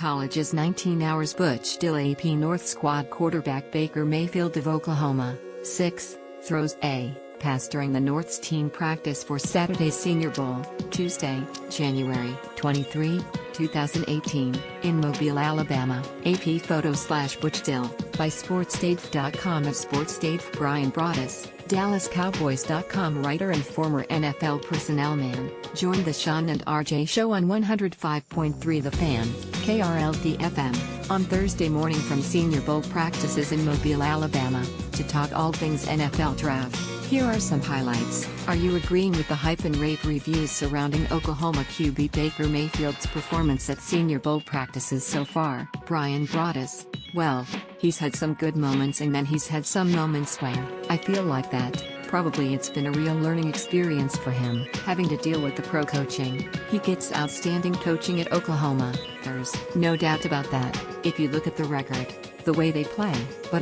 College's 19 hours Butch Dill AP North squad quarterback Baker Mayfield of Oklahoma, 6, throws a pass during the North's team practice for Saturday's Senior Bowl, Tuesday, January 23, 2018, in Mobile, Alabama. AP photo/Butch Dill, by SportsDave.com of SportsDave. Brian Broaddus, DallasCowboys.com writer and former NFL personnel man, joined the Sean and RJ show on 105.3 The Fan, KRLD-FM, on Thursday morning from Senior Bowl practices in Mobile, Alabama, to talk all things NFL draft. Here are some highlights. Are you agreeing with the hype and rave reviews surrounding Oklahoma QB Baker Mayfield's performance at Senior Bowl practices so far? Brian Broaddus, well, he's had some good moments and then he's had some moments where I feel like that. Probably it's been a real learning experience for him, having to deal with the pro coaching. He gets outstanding coaching at Oklahoma, there's no doubt about that, if you look at the record, the way they play. But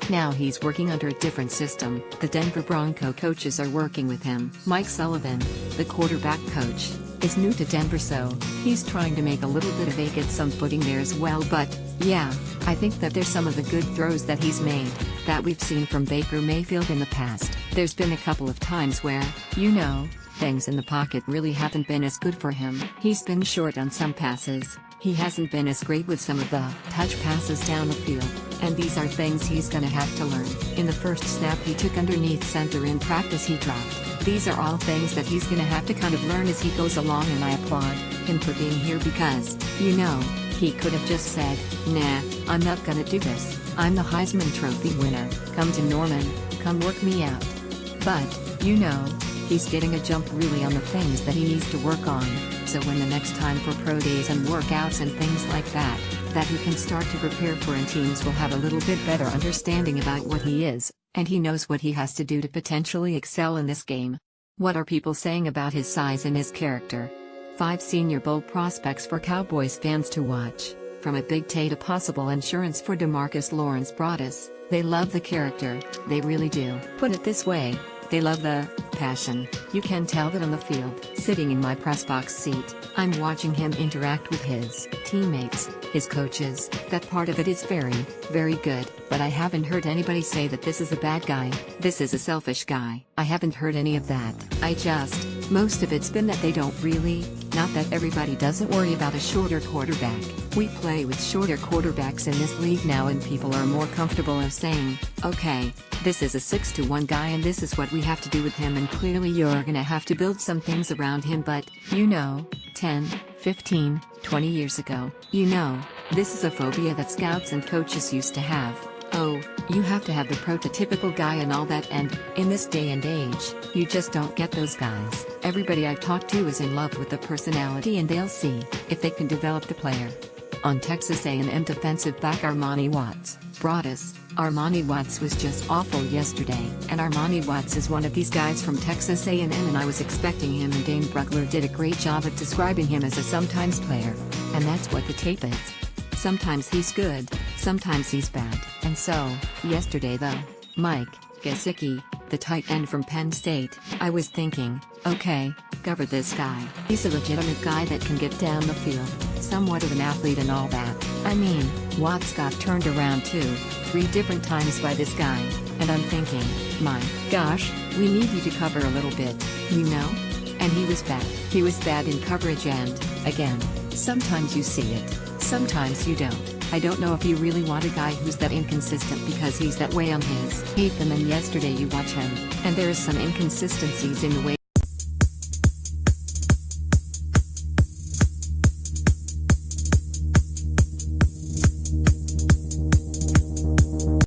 now he's working under a different system. The Denver Bronco coaches are working with him. Mike Sullivan, the quarterback coach, is new to Denver, so he's trying to make a little bit of get some footing there as well. But yeah, I think that there's some of the good throws that he's made that we've seen from Baker Mayfield in the past. There's been a couple of times where, things in the pocket really haven't been as good for him. He's been short on some passes. He hasn't been as great with some of the touch passes down the field, and these are things he's gonna have to learn. In the first snap he took underneath center in practice he dropped. These are all things that he's gonna have to kind of learn as he goes along, and I applaud him for being here because, he could have just said, nah, I'm not gonna do this. I'm the Heisman Trophy winner, come to Norman, come work me out. But, he's getting a jump really on the things that he needs to work on, so when the next time for pro days and workouts and things like that he can start to prepare for, and teams will have a little bit better understanding about what he is, and he knows what he has to do to potentially excel in this game. What are people saying about his size and his character? 5 Senior Bowl prospects for Cowboys fans to watch, from a big Tay to possible insurance for DeMarcus Lawrence. Broaddus, they love the character, they really do. Put it this way, they love the passion. You can tell that on the field. Sitting in my press box seat, I'm watching him interact with his teammates, his coaches. That part of it is very, very good, but I haven't heard anybody say that this is a bad guy, this is a selfish guy. I haven't heard any of that. Most of it's been that they don't really, not that everybody doesn't worry about a shorter quarterback. We play with shorter quarterbacks in this league now, and people are more comfortable of saying, okay, this is a 6'1" guy and this is what we have to do with him, and clearly you're gonna have to build some things around him. But, 10, 15, 20 years ago, this is a phobia that scouts and coaches used to have. Oh, you have to have the prototypical guy and all that, and, in this day and age, you just don't get those guys. Everybody I've talked to is in love with the personality, and they'll see if they can develop the player. On Texas A&M defensive back Armani Watts, Broaddus, Armani Watts was just awful yesterday, and Armani Watts is one of these guys from Texas A&M, and I was expecting him, and Dane Bruckler did a great job of describing him as a sometimes player, and that's what the tape is. Sometimes he's good, sometimes he's bad. And so, yesterday though, Mike Gesicki, the tight end from Penn State, I was thinking, okay, cover this guy. He's a legitimate guy that can get down the field, somewhat of an athlete and all that. Watts got turned around 2-3 different times by this guy, and I'm thinking, my gosh, we need you to cover a little bit, And he was bad. He was bad in coverage, and, again, sometimes you see it, sometimes you don't. I don't know if you really want a guy who's that inconsistent, because he's that way on his tape, and then yesterday you watch him, and there's some inconsistencies in the way